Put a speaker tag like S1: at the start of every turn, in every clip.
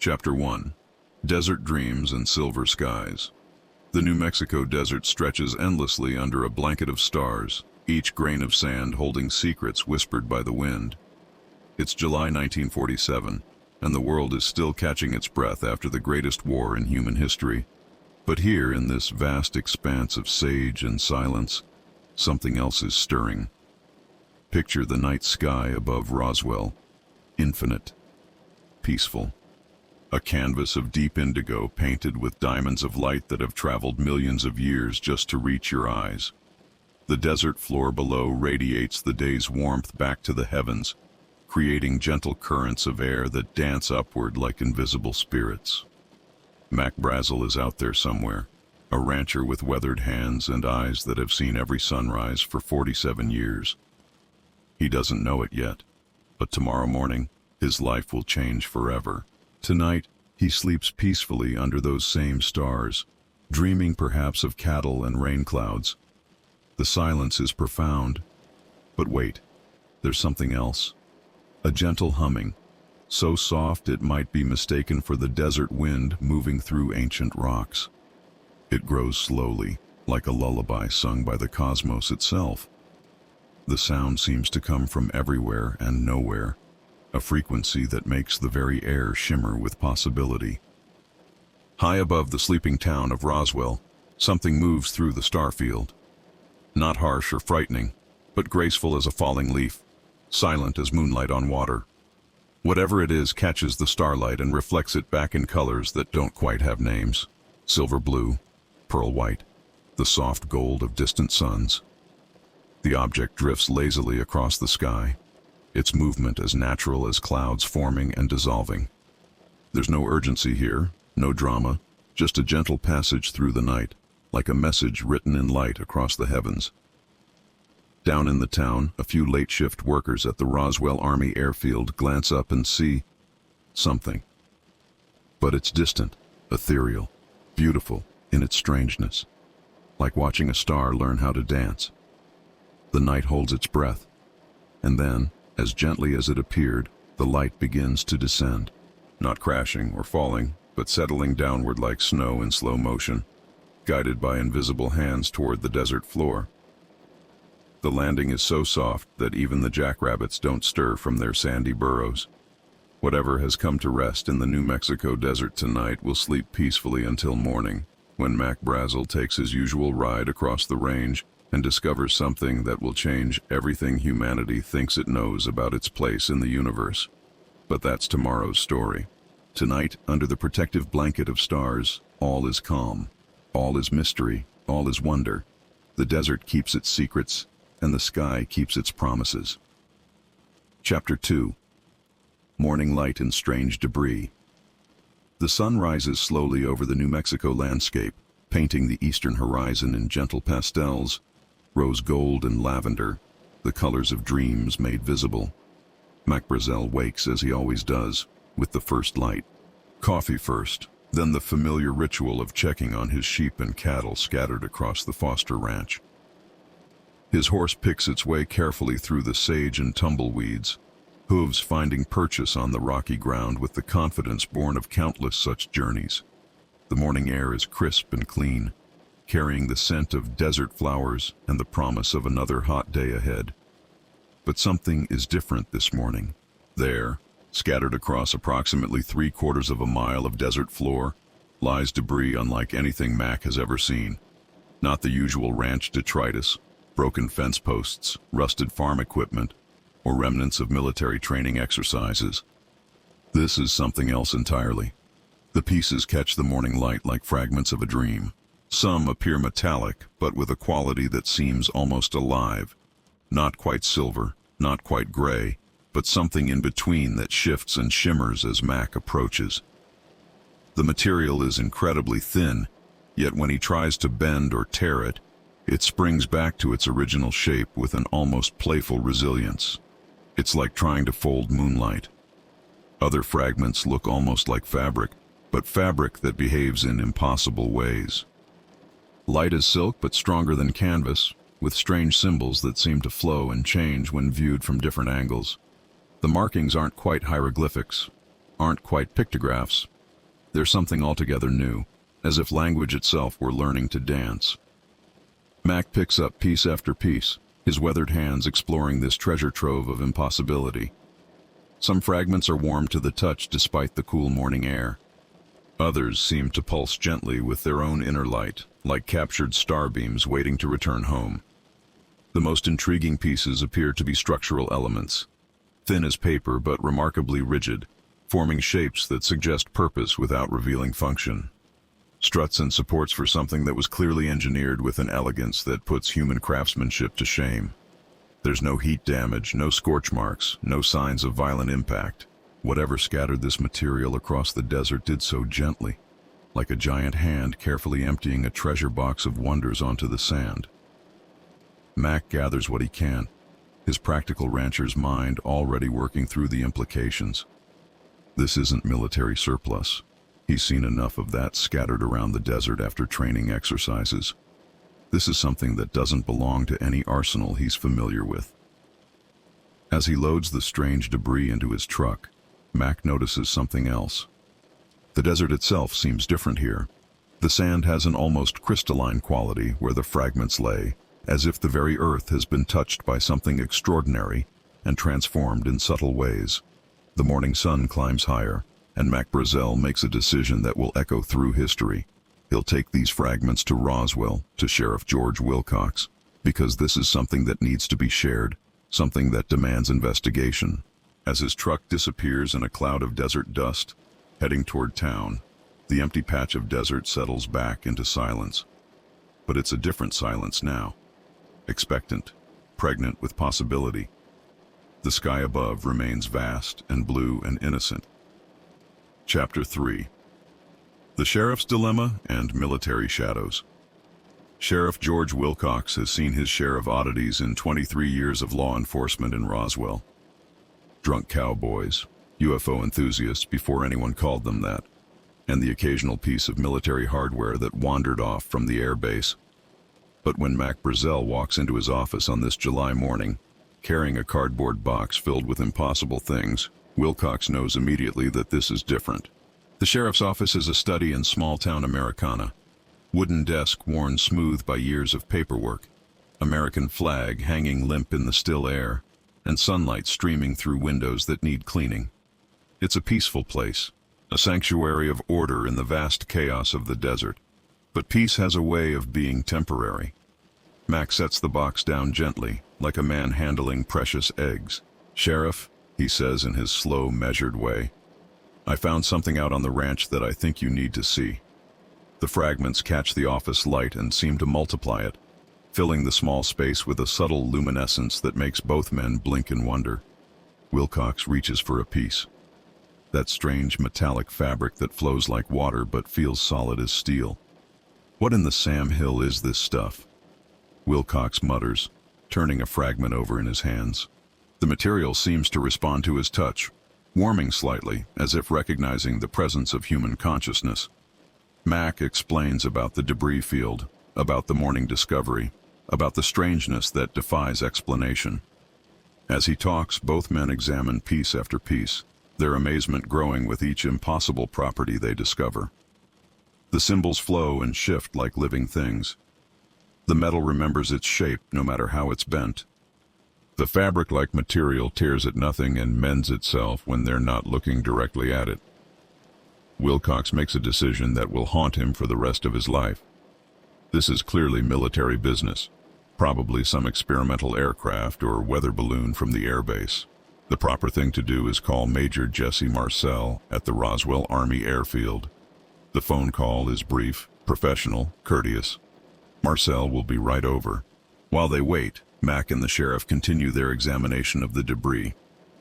S1: Chapter 1. Desert Dreams and Silver Skies. The New Mexico desert stretches endlessly under a blanket of stars, each grain of sand holding secrets whispered by the wind. It's July 1947, and the world is still catching its breath after the greatest war in human history. But here, in this vast expanse of sage and silence, something else is stirring. Picture the night sky above Roswell, infinite, peaceful. A canvas of deep indigo painted with diamonds of light that have traveled millions of years just to reach your eyes. The desert floor below radiates the day's warmth back to the heavens, creating gentle currents of air that dance upward like invisible spirits. Mac Brazel is out there somewhere, a rancher with weathered hands and eyes that have seen every sunrise for 47 years. He doesn't know it yet, but tomorrow morning, his life will change forever. Tonight, he sleeps peacefully under those same stars, dreaming perhaps of cattle and rain clouds. The silence is profound. But wait, there's something else. A gentle humming, so soft it might be mistaken for the desert wind moving through ancient rocks. It grows slowly, like a lullaby sung by the cosmos itself. The sound seems to come from everywhere and nowhere, a frequency that makes the very air shimmer with possibility. High above the sleeping town of Roswell, something moves through the starfield. Not harsh or frightening, but graceful as a falling leaf, silent as moonlight on water. Whatever it is catches the starlight and reflects it back in colors that don't quite have names. Silver blue, pearl white, the soft gold of distant suns. The object drifts lazily across the sky, its movement as natural as clouds forming and dissolving. There's no urgency here, no drama, just a gentle passage through the night, like a message written in light across the heavens. Down in the town, a few late-shift workers at the Roswell Army Airfield glance up and see something. But it's distant, ethereal, beautiful in its strangeness, like watching a star learn how to dance. The night holds its breath, and then, as gently as it appeared, the light begins to descend, not crashing or falling, but settling downward like snow in slow motion, guided by invisible hands toward the desert floor. The landing is so soft that even the jackrabbits don't stir from their sandy burrows. Whatever has come to rest in the New Mexico desert tonight will sleep peacefully until morning, when Mac Brazel takes his usual ride across the range and discovers something that will change everything humanity thinks it knows about its place in the universe. But that's tomorrow's story. Tonight, under the protective blanket of stars, all is calm. All is mystery. All is wonder. The desert keeps its secrets, and the sky keeps its promises. Chapter 2. Morning light and strange debris. The sun rises slowly over the New Mexico landscape, painting the eastern horizon in gentle pastels, rose gold and lavender, the colors of dreams made visible. Mac Brazel wakes as he always does, with the first light. Coffee first, then the familiar ritual of checking on his sheep and cattle scattered across the Foster Ranch. His horse picks its way carefully through the sage and tumbleweeds, hooves finding purchase on the rocky ground with the confidence born of countless such journeys. The morning air is crisp and clean, carrying the scent of desert flowers and the promise of another hot day ahead. But something is different this morning. There, scattered across approximately 3/4 of a mile of desert floor, lies debris unlike anything Mac has ever seen. Not the usual ranch detritus, broken fence posts, rusted farm equipment, or remnants of military training exercises. This is something else entirely. The pieces catch the morning light like fragments of a dream. Some appear metallic, but with a quality that seems almost alive. Not quite silver, not quite gray, but something in between that shifts and shimmers as Mac approaches. The material is incredibly thin, yet when he tries to bend or tear it, it springs back to its original shape with an almost playful resilience. It's like trying to fold moonlight. Other fragments look almost like fabric, but fabric that behaves in impossible ways. Light as silk but stronger than canvas, with strange symbols that seem to flow and change when viewed from different angles. The markings aren't quite hieroglyphics, aren't quite pictographs. They're something altogether new, as if language itself were learning to dance. Mac picks up piece after piece, his weathered hands exploring this treasure trove of impossibility. Some fragments are warm to the touch despite the cool morning air. Others seem to pulse gently with their own inner light, like captured starbeams waiting to return home. The most intriguing pieces appear to be structural elements, thin as paper but remarkably rigid, forming shapes that suggest purpose without revealing function. Struts and supports for something that was clearly engineered with an elegance that puts human craftsmanship to shame. There's no heat damage, no scorch marks, no signs of violent impact. Whatever scattered this material across the desert did so gently, like a giant hand carefully emptying a treasure box of wonders onto the sand. Mac gathers what he can, his practical rancher's mind already working through the implications. This isn't military surplus. He's seen enough of that scattered around the desert after training exercises. This is something that doesn't belong to any arsenal he's familiar with. As he loads the strange debris into his truck, Mac notices something else. The desert itself seems different here. The sand has an almost crystalline quality where the fragments lay, as if the very earth has been touched by something extraordinary and transformed in subtle ways. The morning sun climbs higher, and Mac Brazel makes a decision that will echo through history. He'll take these fragments to Roswell, to Sheriff George Wilcox, because this is something that needs to be shared, something that demands investigation. As his truck disappears in a cloud of desert dust, heading toward town, the empty patch of desert settles back into silence. But it's a different silence now. Expectant, pregnant with possibility. The sky above remains vast and blue and innocent. Chapter 3. The Sheriff's Dilemma and Military Shadows. Sheriff George Wilcox has seen his share of oddities in 23 years of law enforcement in Roswell. Drunk cowboys, UFO enthusiasts before anyone called them that, and the occasional piece of military hardware that wandered off from the air base. But when Mac Brazel walks into his office on this July morning, carrying a cardboard box filled with impossible things, Wilcox knows immediately that this is different. The sheriff's office is a study in small-town Americana. Wooden desk worn smooth by years of paperwork, American flag hanging limp in the still air, and sunlight streaming through windows that need cleaning. It's a peaceful place, a sanctuary of order in the vast chaos of the desert. But peace has a way of being temporary. Mac sets the box down gently, like a man handling precious eggs. "Sheriff," he says in his slow, measured way, "I found something out on the ranch that I think you need to see." The fragments catch the office light and seem to multiply it, filling the small space with a subtle luminescence that makes both men blink in wonder. Wilcox reaches for a piece. That strange metallic fabric that flows like water but feels solid as steel. "What in the Sam Hill is this stuff?" Wilcox mutters, turning a fragment over in his hands. The material seems to respond to his touch, warming slightly, as if recognizing the presence of human consciousness. Mac explains about the debris field, about the morning discovery, about the strangeness that defies explanation. As he talks, both men examine piece after piece, their amazement growing with each impossible property they discover. The symbols flow and shift like living things. The metal remembers its shape no matter how it's bent. The fabric-like material tears at nothing and mends itself when they're not looking directly at it. Wilcox makes a decision that will haunt him for the rest of his life. This is clearly military business, probably some experimental aircraft or weather balloon from the airbase. The proper thing to do is call Major Jesse Marcel at the Roswell Army Airfield. The phone call is brief, professional, courteous. Marcel will be right over. While they wait, Mac and the sheriff continue their examination of the debris.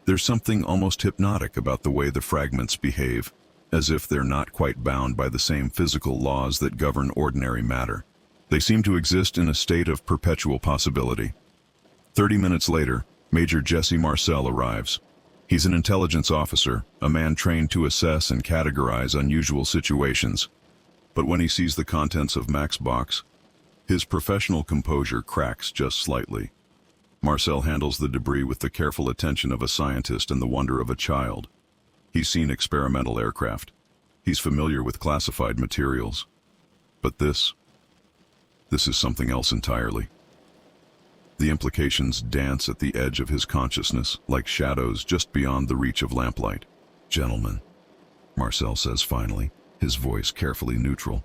S1: There's something almost hypnotic about the way the fragments behave, as if they're not quite bound by the same physical laws that govern ordinary matter. They seem to exist in a state of perpetual possibility. 30 minutes later, Major Jesse Marcel arrives. He's an intelligence officer, a man trained to assess and categorize unusual situations. But when he sees the contents of Mac's box, his professional composure cracks just slightly. Marcel handles the debris with the careful attention of a scientist and the wonder of a child. He's seen experimental aircraft. He's familiar with classified materials. But this is something else entirely. The implications dance at the edge of his consciousness, like shadows just beyond the reach of lamplight. "Gentlemen," Marcel says finally, his voice carefully neutral,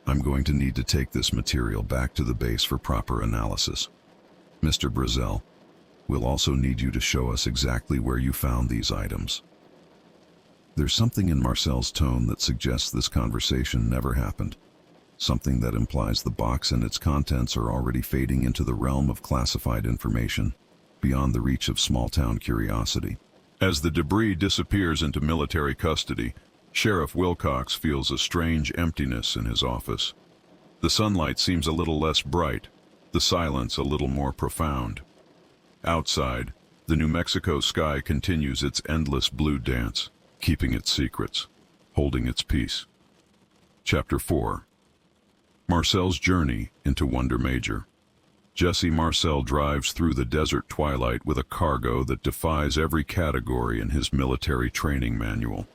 S1: "I'm going to need to take this material back to the base for proper analysis. Mr. Brazel, we'll also need you to show us exactly where you found these items." There's something in Marcel's tone that suggests this conversation never happened. Something that implies the box and its contents are already fading into the realm of classified information, beyond the reach of small-town curiosity. As the debris disappears into military custody, Sheriff Wilcox feels a strange emptiness in his office. The sunlight seems a little less bright, the silence a little more profound. Outside, the New Mexico sky continues its endless blue dance, keeping its secrets, holding its peace. Chapter 4. Marcel's journey into Wonder Major. Jesse Marcel drives through the desert twilight with a cargo that defies every category in his military training manual.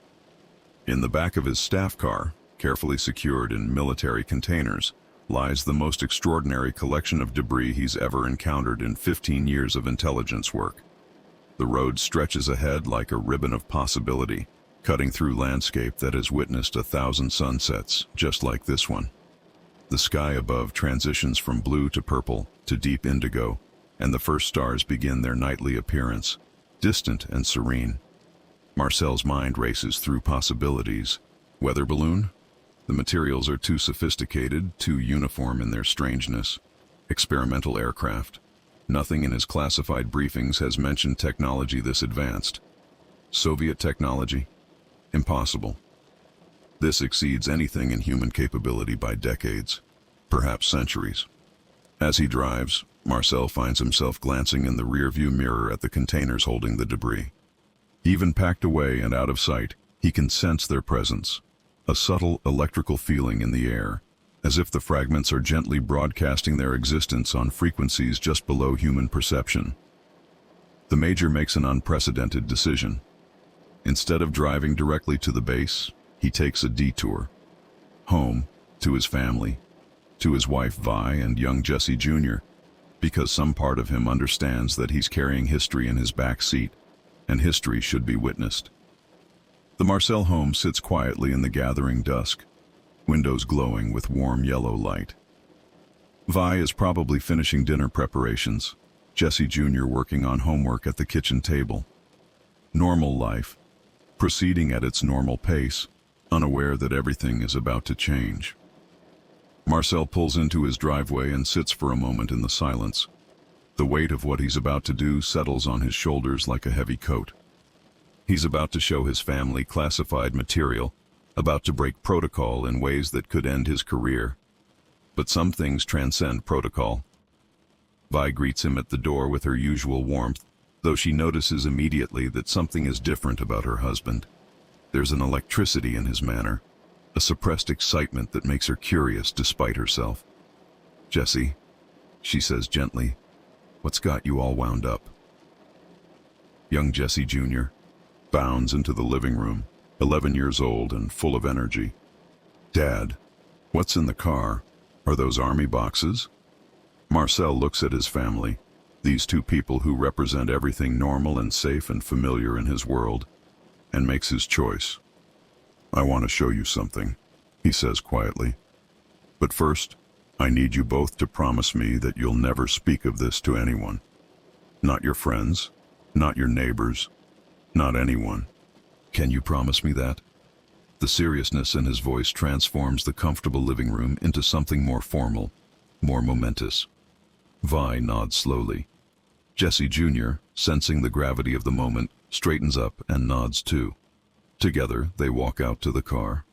S1: In the back of his staff car, carefully secured in military containers, lies the most extraordinary collection of debris he's ever encountered in 15 years of intelligence work. The road stretches ahead like a ribbon of possibility, cutting through landscape that has witnessed 1,000 sunsets, just like this one. The sky above transitions from blue to purple to deep indigo, and the first stars begin their nightly appearance, distant and serene. Marcel's mind races through possibilities. Weather balloon? The materials are too sophisticated, too uniform in their strangeness. Experimental aircraft? Nothing in his classified briefings has mentioned technology this advanced. Soviet technology? Impossible. This exceeds anything in human capability by decades, perhaps centuries. As he drives, Marcel finds himself glancing in the rearview mirror at the containers holding the debris. Even packed away and out of sight, he can sense their presence, a subtle electrical feeling in the air, as if the fragments are gently broadcasting their existence on frequencies just below human perception. The Major makes an unprecedented decision. Instead of driving directly to the base, he takes a detour. Home, to his family, to his wife Vi and young Jesse Jr., because some part of him understands that he's carrying history in his back seat, and history should be witnessed. The Marcel home sits quietly in the gathering dusk, windows glowing with warm yellow light. Vi is probably finishing dinner preparations, Jesse Jr. working on homework at the kitchen table. Normal life, proceeding at its normal pace, unaware that everything is about to change. Marcel pulls into his driveway and sits for a moment in the silence. The weight of what he's about to do settles on his shoulders like a heavy coat. He's about to show his family classified material, about to break protocol in ways that could end his career. But some things transcend protocol. Vi greets him at the door with her usual warmth, though she notices immediately that something is different about her husband. There's an electricity in his manner, a suppressed excitement that makes her curious despite herself. "Jesse," she says gently, "what's got you all wound up?" Young Jesse Jr. bounds into the living room, 11 years old and full of energy. "Dad, what's in the car? Are those army boxes?" Marcel looks at his family, these two people who represent everything normal and safe and familiar in his world, and makes his choice. "I want to show you something," he says quietly. "But first, I need you both to promise me that you'll never speak of this to anyone. Not your friends, not your neighbors, not anyone. Can you promise me that?" The seriousness in his voice transforms the comfortable living room into something more formal, more momentous. Vi nods slowly. Jesse Jr., sensing the gravity of the moment, straightens up and nods too. Together, they walk out to the car.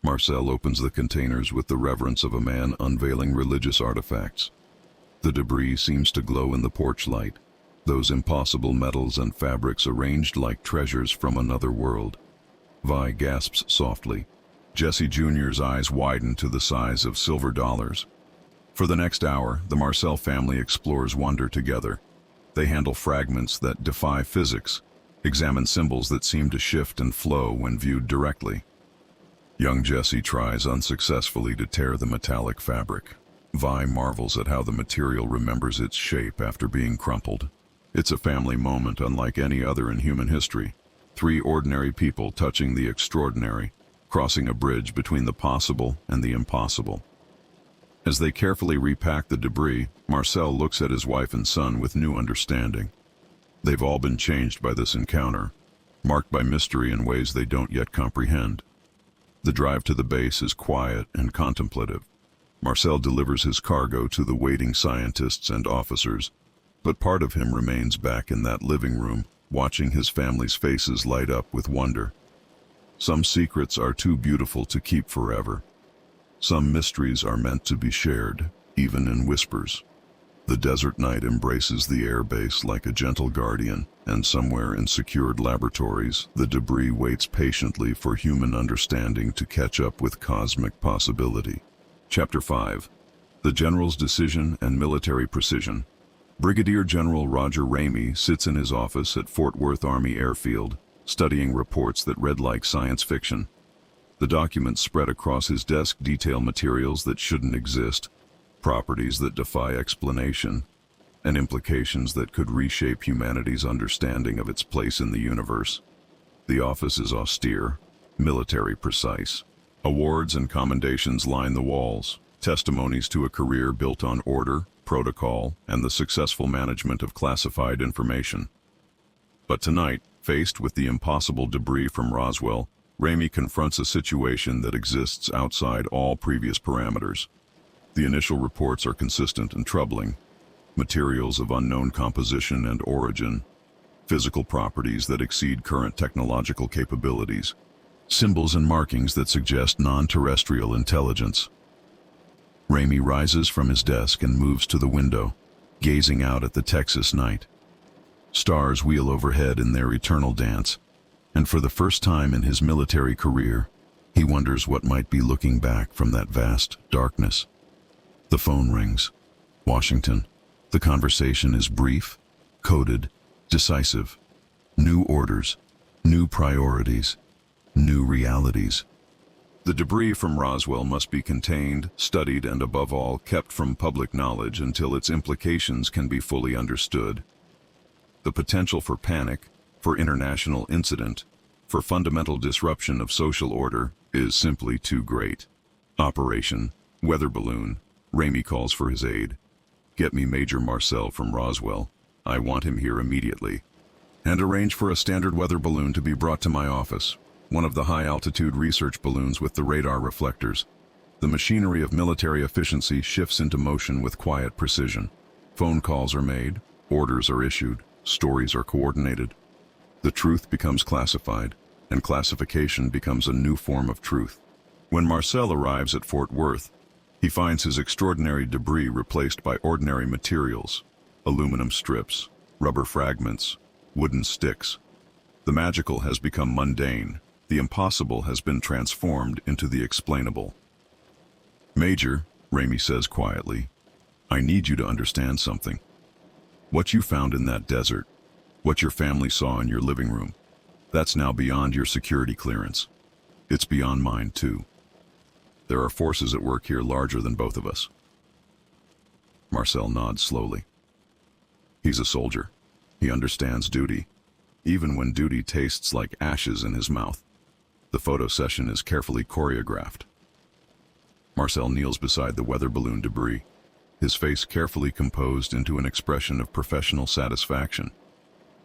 S1: Marcel opens the containers with the reverence of a man unveiling religious artifacts. The debris seems to glow in the porch light, those impossible metals and fabrics arranged like treasures from another world. Vi gasps softly. Jesse Jr.'s eyes widen to the size of silver dollars. For the next hour, the Marcel family explores wonder together. They handle fragments that defy physics, Examine symbols that seem to shift and flow when viewed directly. Young Jesse tries unsuccessfully to tear the metallic fabric. Vi marvels at how the material remembers its shape after being crumpled. It's a family moment unlike any other in human history. Three ordinary people touching the extraordinary, crossing a bridge between the possible and the impossible. As they carefully repack the debris, Marcel looks at his wife and son with new understanding. They've all been changed by this encounter, marked by mystery in ways they don't yet comprehend. The drive to the base is quiet and contemplative. Marcel delivers his cargo to the waiting scientists and officers, but part of him remains back in that living room, watching his family's faces light up with wonder. Some secrets are too beautiful to keep forever. Some mysteries are meant to be shared, even in whispers. The desert night embraces the air base like a gentle guardian, and somewhere in secured laboratories, the debris waits patiently for human understanding to catch up with cosmic possibility. Chapter 5. The General's Decision and Military Precision. Brigadier General Roger Ramey sits in his office at Fort Worth Army Airfield, studying reports that read like science fiction. The documents spread across his desk detail materials that shouldn't exist, properties that defy explanation, and implications that could reshape humanity's understanding of its place in the universe. The office is austere, military precise. Awards and commendations line the walls, testimonies to a career built on order, protocol, and the successful management of classified information. But tonight, faced with the impossible debris from Roswell, Ramey confronts a situation that exists outside all previous parameters. The initial reports are consistent and troubling. Materials of unknown composition and origin, physical properties that exceed current technological capabilities, symbols and markings that suggest non-terrestrial intelligence. Ramey rises from his desk and moves to the window, gazing out at the Texas night. Stars wheel overhead in their eternal dance, and for the first time in his military career, he wonders what might be looking back from that vast darkness. The phone rings. Washington. The conversation is brief, coded, decisive. New orders, new priorities, new realities. The debris from Roswell must be contained, studied, and above all, kept from public knowledge until its implications can be fully understood. The potential for panic, for international incident, for fundamental disruption of social order is simply too great. Operation Weather Balloon. Ramey calls for his aide. Get me Major Marcel from Roswell. I want him here immediately. And arrange for a standard weather balloon to be brought to my office. One of the high-altitude research balloons with the radar reflectors. The machinery of military efficiency shifts into motion with quiet precision. Phone calls are made, orders are issued, stories are coordinated. The truth becomes classified, and classification becomes a new form of truth. When Marcel arrives at Fort Worth, he finds his extraordinary debris replaced by ordinary materials, aluminum strips, rubber fragments, wooden sticks. The magical has become mundane. The impossible has been transformed into the explainable. Major, Ramey says quietly, I need you to understand something. What you found in that desert, what your family saw in your living room, that's now beyond your security clearance. It's beyond mine, too. There are forces at work here larger than both of us. Marcel nods slowly. He's a soldier. He understands duty, even when duty tastes like ashes in his mouth. The photo session is carefully choreographed. Marcel kneels beside the weather balloon debris, his face carefully composed into an expression of professional satisfaction.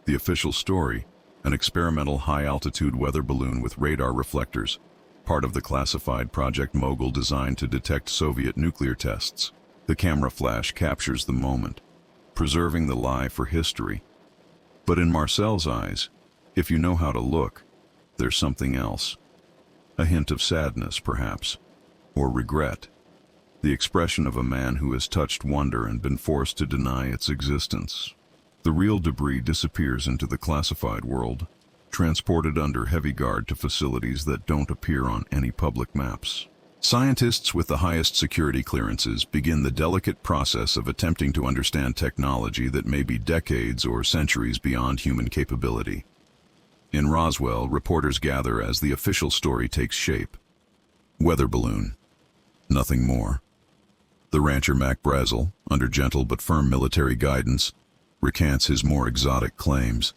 S1: The official story, an experimental high-altitude weather balloon with radar reflectors, part of the classified Project Mogul designed to detect Soviet nuclear tests. The camera flash captures the moment, preserving the lie for history. But in Marcel's eyes, if you know how to look, there's something else. A hint of sadness, perhaps, or regret. The expression of a man who has touched wonder and been forced to deny its existence. The real debris disappears into the classified world, transported under heavy guard to facilities that don't appear on any public maps. Scientists with the highest security clearances begin the delicate process of attempting to understand technology that may be decades or centuries beyond human capability. In Roswell, reporters gather as the official story takes shape. Weather balloon. Nothing more. The rancher Mac Brazel, under gentle but firm military guidance, recants his more exotic claims.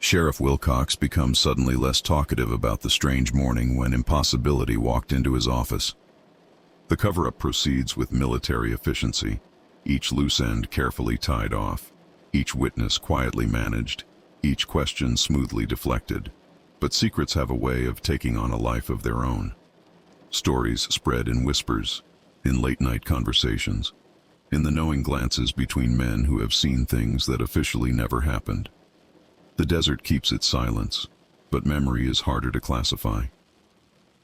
S1: Sheriff Wilcox becomes suddenly less talkative about the strange morning when impossibility walked into his office. The cover-up proceeds with military efficiency, each loose end carefully tied off, each witness quietly managed, each question smoothly deflected. But secrets have a way of taking on a life of their own. Stories spread in whispers, in late-night conversations, in the knowing glances between men who have seen things that officially never happened. The desert keeps its silence, but memory is harder to classify.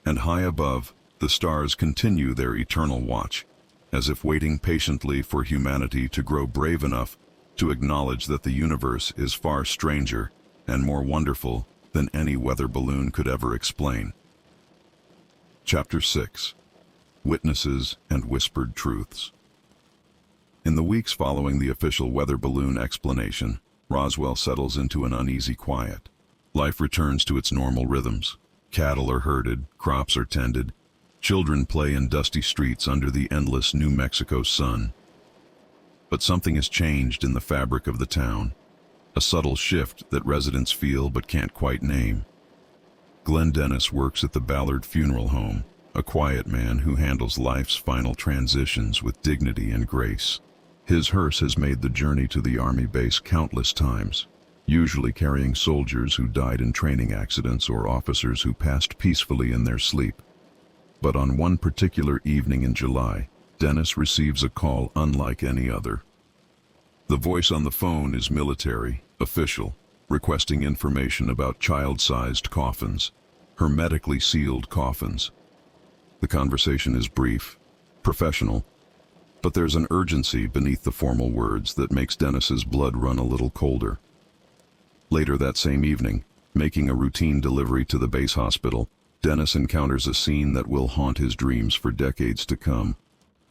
S1: And high above, the stars continue their eternal watch, as if waiting patiently for humanity to grow brave enough to acknowledge that the universe is far stranger and more wonderful than any weather balloon could ever explain. Chapter 6. Witnesses and Whispered Truths. In the weeks following the official weather balloon explanation, Roswell settles into an uneasy quiet. Life returns to its normal rhythms. Cattle are herded, crops are tended, children play in dusty streets under the endless New Mexico sun. But something has changed in the fabric of the town, a subtle shift that residents feel but can't quite name. Glenn Dennis works at the Ballard Funeral Home, a quiet man who handles life's final transitions with dignity and grace. His hearse has made the journey to the Army base countless times, usually carrying soldiers who died in training accidents or officers who passed peacefully in their sleep. But on one particular evening in July, Dennis receives a call unlike any other. The voice on the phone is military, official, requesting information about child-sized coffins, hermetically sealed coffins. The conversation is brief, professional, but there's an urgency beneath the formal words that makes Dennis's blood run a little colder. Later that same evening, making a routine delivery to the base hospital, Dennis encounters a scene that will haunt his dreams for decades to come.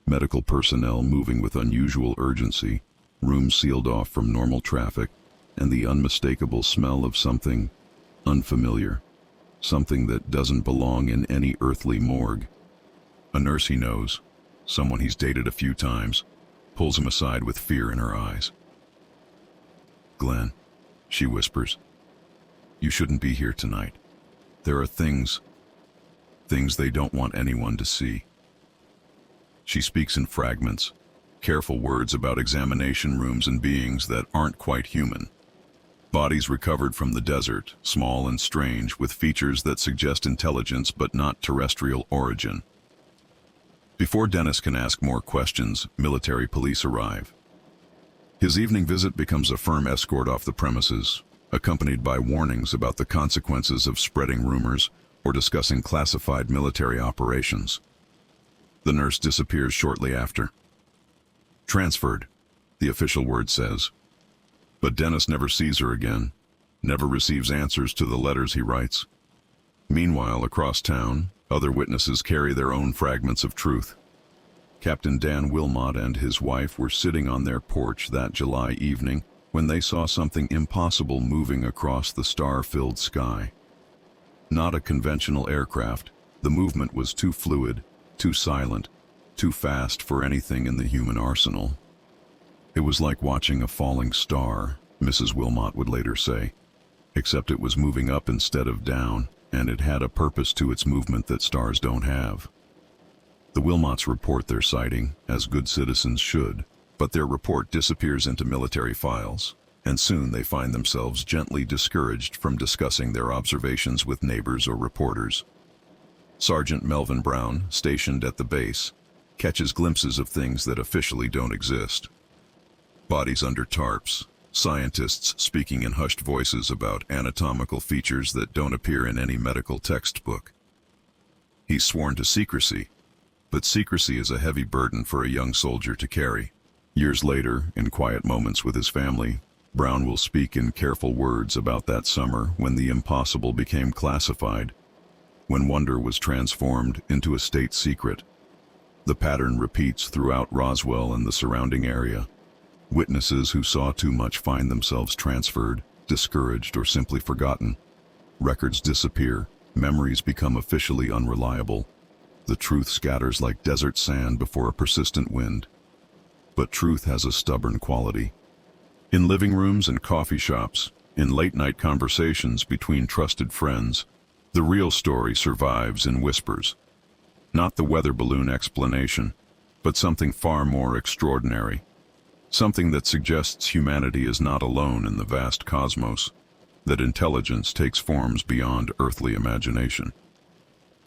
S1: Medical personnel moving with unusual urgency, rooms sealed off from normal traffic, and the unmistakable smell of something unfamiliar, something that doesn't belong in any earthly morgue. A nurse he knows, someone he's dated a few times, pulls him aside with fear in her eyes. "Glenn," she whispers, "you shouldn't be here tonight. There are things they don't want anyone to see." She speaks in fragments, careful words about examination rooms and beings that aren't quite human. Bodies recovered from the desert, small and strange, with features that suggest intelligence but not terrestrial origin. Before Dennis can ask more questions, military police arrive. His evening visit becomes a firm escort off the premises, accompanied by warnings about the consequences of spreading rumors or discussing classified military operations. The nurse disappears shortly after. "Transferred," the official word says. But Dennis never sees her again, never receives answers to the letters he writes. Meanwhile, across town, other witnesses carry their own fragments of truth. Captain Dan Wilmot and his wife were sitting on their porch that July evening when they saw something impossible moving across the star-filled sky. Not a conventional aircraft, the movement was too fluid, too silent, too fast for anything in the human arsenal. It was like watching a falling star, Mrs. Wilmot would later say, except it was moving up instead of down, and it had a purpose to its movement that stars don't have. The Wilmots report their sighting, as good citizens should, but their report disappears into military files, and soon they find themselves gently discouraged from discussing their observations with neighbors or reporters. Sergeant Melvin Brown, stationed at the base, catches glimpses of things that officially don't exist. Bodies under tarps, scientists speaking in hushed voices about anatomical features that don't appear in any medical textbook. He's sworn to secrecy, but secrecy is a heavy burden for a young soldier to carry. Years later, in quiet moments with his family, Brown will speak in careful words about that summer when the impossible became classified, when wonder was transformed into a state secret. The pattern repeats throughout Roswell and the surrounding area. Witnesses who saw too much find themselves transferred, discouraged, or simply forgotten. Records disappear, memories become officially unreliable. The truth scatters like desert sand before a persistent wind. But truth has a stubborn quality. In living rooms and coffee shops, in late-night conversations between trusted friends, the real story survives in whispers. Not the weather balloon explanation, but something far more extraordinary. Something that suggests humanity is not alone in the vast cosmos, that intelligence takes forms beyond earthly imagination.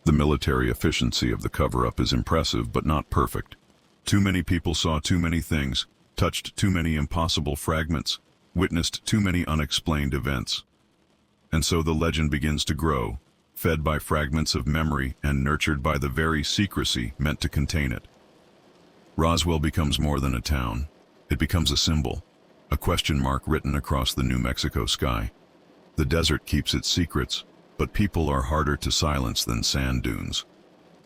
S1: The military efficiency of the cover-up is impressive but not perfect. Too many people saw too many things, touched too many impossible fragments, witnessed too many unexplained events. And so the legend begins to grow, fed by fragments of memory and nurtured by the very secrecy meant to contain it. Roswell becomes more than a town. It becomes a symbol, a question mark written across the New Mexico sky. The desert keeps its secrets, but people are harder to silence than sand dunes.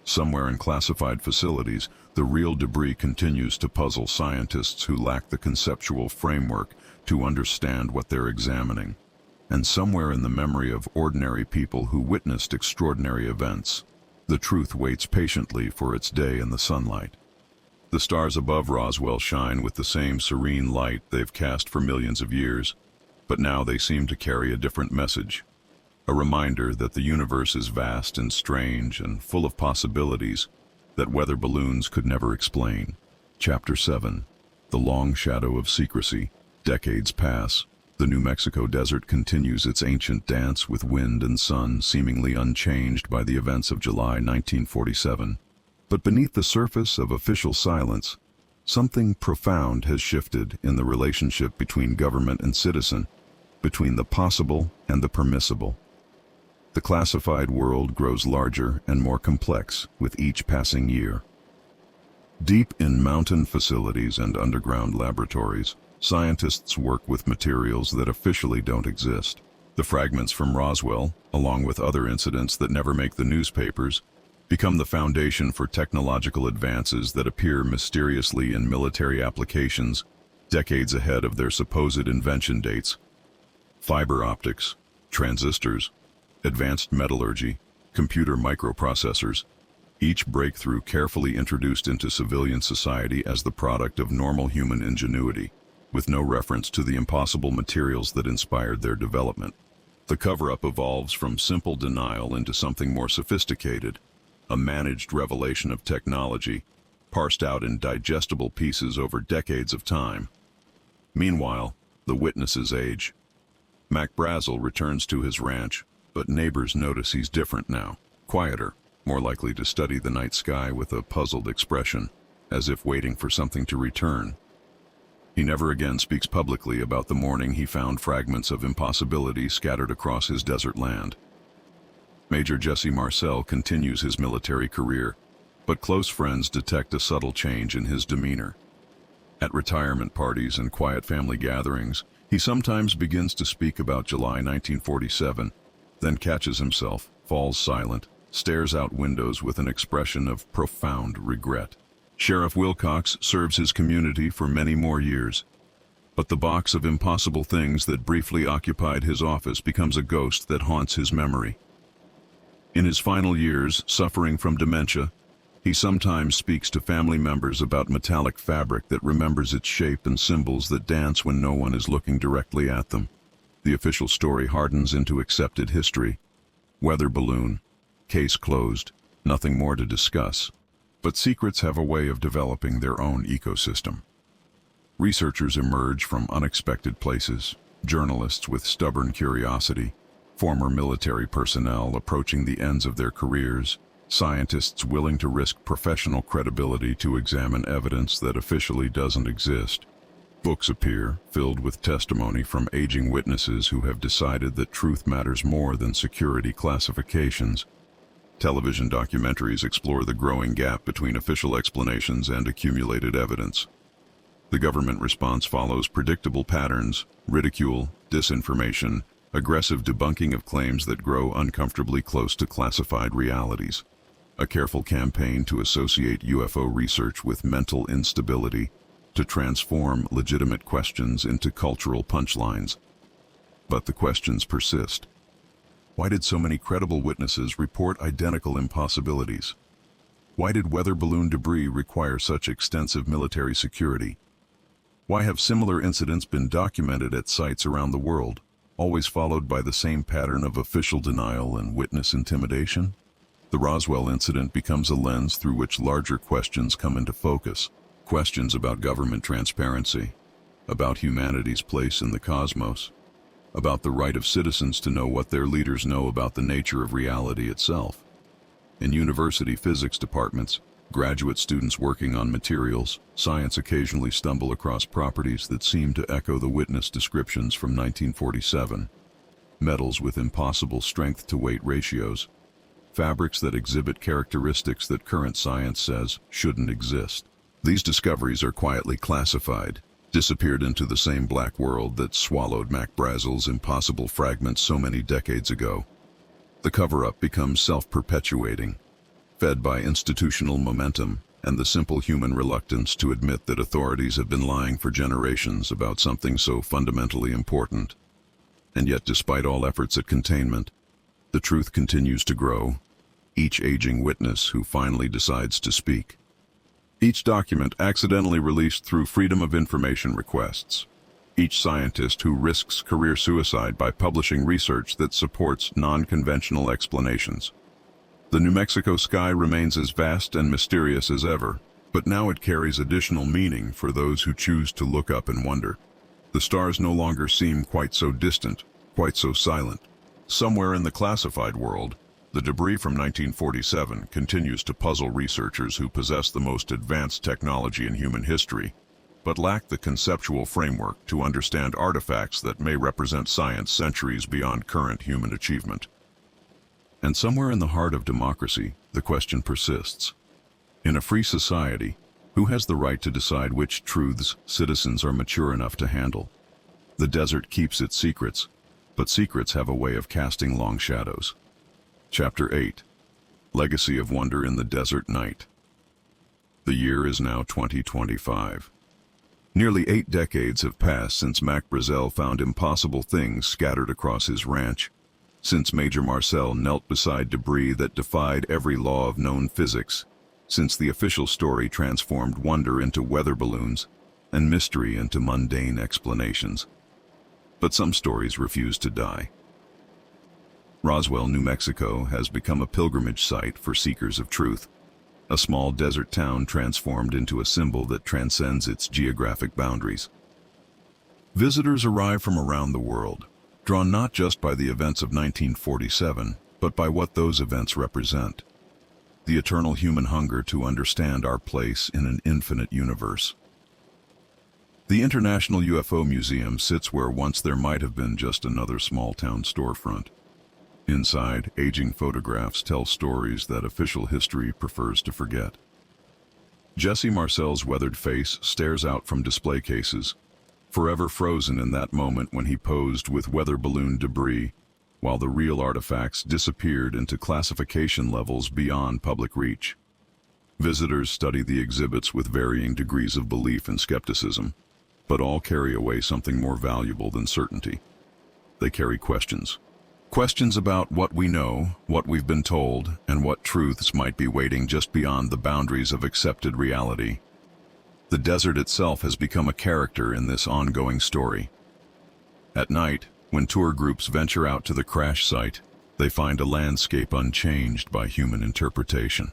S1: Somewhere in classified facilities, the real debris continues to puzzle scientists who lack the conceptual framework to understand what they're examining. And somewhere in the memory of ordinary people who witnessed extraordinary events, the truth waits patiently for its day in the sunlight. The stars above Roswell shine with the same serene light they've cast for millions of years, but now they seem to carry a different message. A reminder that the universe is vast and strange and full of possibilities that weather balloons could never explain. Chapter 7. The Long Shadow of Secrecy. Decades pass. The New Mexico desert continues its ancient dance with wind and sun seemingly unchanged by the events of July 1947. But beneath the surface of official silence, something profound has shifted in the relationship between government and citizen, between the possible and the permissible. The classified world grows larger and more complex with each passing year. Deep in mountain facilities and underground laboratories, scientists work with materials that officially don't exist. The fragments from Roswell, along with other incidents that never make the newspapers, become the foundation for technological advances that appear mysteriously in military applications decades ahead of their supposed invention dates. Fiber optics, transistors, advanced metallurgy, computer microprocessors, each breakthrough carefully introduced into civilian society as the product of normal human ingenuity, with no reference to the impossible materials that inspired their development. The cover-up evolves from simple denial into something more sophisticated, a managed revelation of technology, parsed out in digestible pieces over decades of time. Meanwhile, the witnesses age. Mac Brazel returns to his ranch, but neighbors notice he's different now, quieter, more likely to study the night sky with a puzzled expression, as if waiting for something to return. He never again speaks publicly about the morning he found fragments of impossibility scattered across his desert land. Major Jesse Marcel continues his military career, but close friends detect a subtle change in his demeanor. At retirement parties and quiet family gatherings, he sometimes begins to speak about July 1947, then catches himself, falls silent, stares out windows with an expression of profound regret. Sheriff Wilcox serves his community for many more years, but the box of impossible things that briefly occupied his office becomes a ghost that haunts his memory. In his final years, suffering from dementia, he sometimes speaks to family members about metallic fabric that remembers its shape and symbols that dance when no one is looking directly at them. The official story hardens into accepted history. Weather balloon, case closed, nothing more to discuss. But secrets have a way of developing their own ecosystem. Researchers emerge from unexpected places, journalists with stubborn curiosity, former military personnel approaching the ends of their careers, scientists willing to risk professional credibility to examine evidence that officially doesn't exist. Books appear, filled with testimony from aging witnesses who have decided that truth matters more than security classifications. Television documentaries explore the growing gap between official explanations and accumulated evidence. The government response follows predictable patterns: ridicule, disinformation, aggressive debunking of claims that grow uncomfortably close to classified realities. A careful campaign to associate UFO research with mental instability, to transform legitimate questions into cultural punchlines. But the questions persist. Why did so many credible witnesses report identical impossibilities? Why did weather balloon debris require such extensive military security? Why have similar incidents been documented at sites around the world, always followed by the same pattern of official denial and witness intimidation? The Roswell incident becomes a lens through which larger questions come into focus. Questions about government transparency, about humanity's place in the cosmos, about the right of citizens to know what their leaders know about the nature of reality itself. In university physics departments, graduate students working on materials science occasionally stumble across properties that seem to echo the witness descriptions from 1947. Metals with impossible strength-to-weight ratios, fabrics that exhibit characteristics that current science says shouldn't exist. These discoveries are quietly classified, disappeared into the same black world that swallowed Mac Brazel's impossible fragments so many decades ago. The cover-up becomes self-perpetuating, fed by institutional momentum and the simple human reluctance to admit that authorities have been lying for generations about something so fundamentally important. And yet, despite all efforts at containment, the truth continues to grow, each aging witness who finally decides to speak. Each document accidentally released through Freedom of Information requests. Each scientist who risks career suicide by publishing research that supports non-conventional explanations. The New Mexico sky remains as vast and mysterious as ever, but now it carries additional meaning for those who choose to look up and wonder. The stars no longer seem quite so distant, quite so silent. Somewhere in the classified world, the debris from 1947 continues to puzzle researchers who possess the most advanced technology in human history, but lack the conceptual framework to understand artifacts that may represent science centuries beyond current human achievement. And somewhere in the heart of democracy, the question persists. In a free society, who has the right to decide which truths citizens are mature enough to handle? The desert keeps its secrets, but secrets have a way of casting long shadows. Chapter 8. Legacy of Wonder in the Desert Night. The year is now 2025. Nearly 8 decades have passed since Mac Brazel found impossible things scattered across his ranch, since Major Marcel knelt beside debris that defied every law of known physics, since the official story transformed wonder into weather balloons and mystery into mundane explanations. But some stories refuse to die. Roswell, New Mexico has become a pilgrimage site for seekers of truth, a small desert town transformed into a symbol that transcends its geographic boundaries. Visitors arrive from around the world, drawn not just by the events of 1947, but by what those events represent: the eternal human hunger to understand our place in an infinite universe. The International UFO Museum sits where once there might have been just another small-town storefront. Inside, aging photographs tell stories that official history prefers to forget. Jesse Marcel's weathered face stares out from display cases, forever frozen in that moment when he posed with weather balloon debris, while the real artifacts disappeared into classification levels beyond public reach. Visitors study the exhibits with varying degrees of belief and skepticism, but all carry away something more valuable than certainty. They carry questions. Questions about what we know, what we've been told, and what truths might be waiting just beyond the boundaries of accepted reality. The desert itself has become a character in this ongoing story. At night, when tour groups venture out to the crash site, they find a landscape unchanged by human interpretation.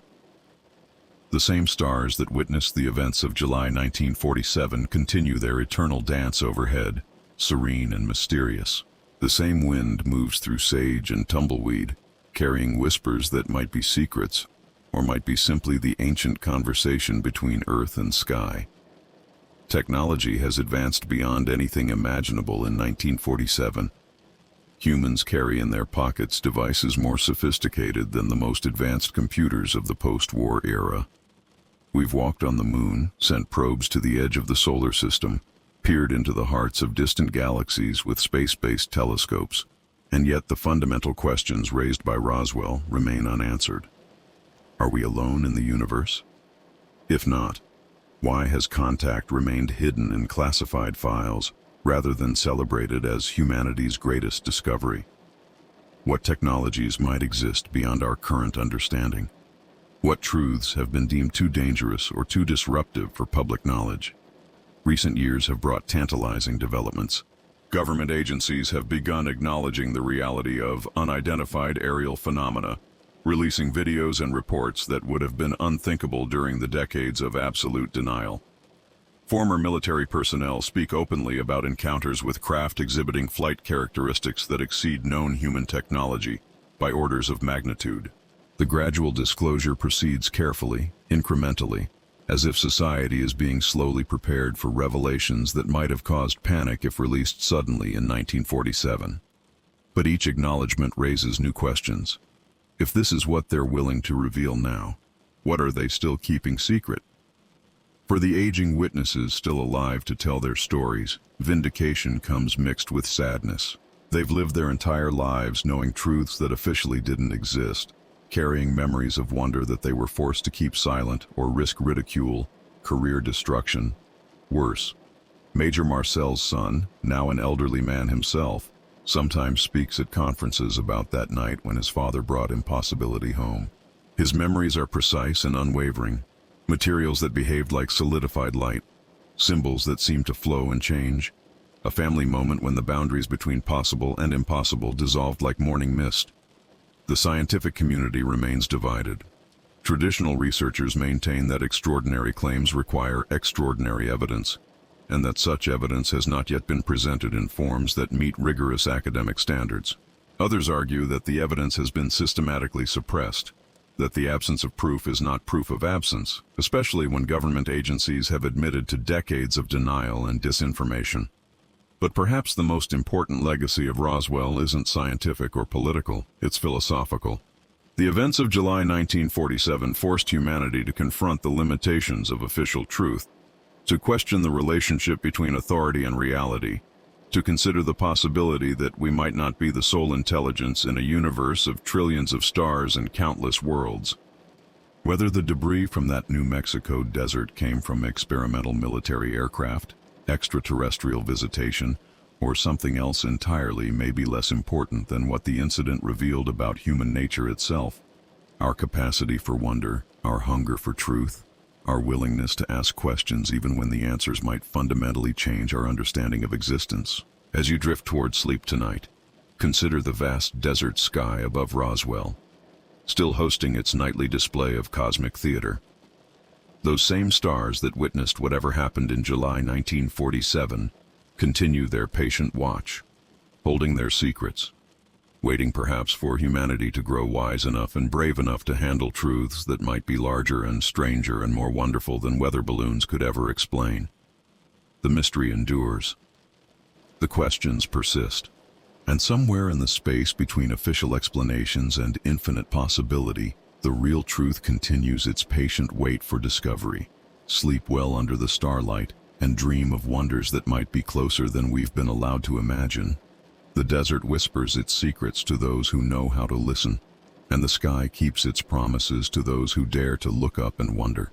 S1: The same stars that witnessed the events of July 1947 continue their eternal dance overhead, serene and mysterious. The same wind moves through sage and tumbleweed, carrying whispers that might be secrets, or might be simply the ancient conversation between earth and sky. Technology has advanced beyond anything imaginable in 1947. Humans carry in their pockets devices more sophisticated than the most advanced computers of the post-war era. We've walked on the moon, sent probes to the edge of the solar system, peered into the hearts of distant galaxies with space-based telescopes, and yet the fundamental questions raised by Roswell remain unanswered. Are we alone in the universe? If not, why has contact remained hidden in classified files rather than celebrated as humanity's greatest discovery? What technologies might exist beyond our current understanding? What truths have been deemed too dangerous or too disruptive for public knowledge? Recent years have brought tantalizing developments. Government agencies have begun acknowledging the reality of unidentified aerial phenomena, releasing videos and reports that would have been unthinkable during the decades of absolute denial. Former military personnel speak openly about encounters with craft exhibiting flight characteristics that exceed known human technology by orders of magnitude. The gradual disclosure proceeds carefully, incrementally, as if society is being slowly prepared for revelations that might have caused panic if released suddenly in 1947. But each acknowledgement raises new questions. If this is what they're willing to reveal now, what are they still keeping secret? For the aging witnesses still alive to tell their stories, vindication comes mixed with sadness. They've lived their entire lives knowing truths that officially didn't exist, carrying memories of wonder that they were forced to keep silent or risk ridicule, career destruction. Worse, Major Marcel's son, now an elderly man himself, sometimes speaks at conferences about that night when his father brought impossibility home. His memories are precise and unwavering, materials that behaved like solidified light, symbols that seemed to flow and change, a family moment when the boundaries between possible and impossible dissolved like morning mist. The scientific community remains divided. Traditional researchers maintain that extraordinary claims require extraordinary evidence, and that such evidence has not yet been presented in forms that meet rigorous academic standards. Others argue that the evidence has been systematically suppressed, that the absence of proof is not proof of absence, especially when government agencies have admitted to decades of denial and disinformation. But perhaps the most important legacy of Roswell isn't scientific or political, it's philosophical. The events of July 1947 forced humanity to confront the limitations of official truth, to question the relationship between authority and reality, to consider the possibility that we might not be the sole intelligence in a universe of trillions of stars and countless worlds. Whether the debris from that New Mexico desert came from experimental military aircraft, extraterrestrial visitation, or something else entirely may be less important than what the incident revealed about human nature itself. Our capacity for wonder, our hunger for truth, our willingness to ask questions even when the answers might fundamentally change our understanding of existence. As you drift toward sleep tonight, consider the vast desert sky above Roswell, still hosting its nightly display of cosmic theater. Those same stars that witnessed whatever happened in July 1947 continue their patient watch, holding their secrets, waiting perhaps for humanity to grow wise enough and brave enough to handle truths that might be larger and stranger and more wonderful than weather balloons could ever explain. The mystery endures. The questions persist. And somewhere in the space between official explanations and infinite possibility, the real truth continues its patient wait for discovery. Sleep well under the starlight and dream of wonders that might be closer than we've been allowed to imagine. The desert whispers its secrets to those who know how to listen, and the sky keeps its promises to those who dare to look up and wonder.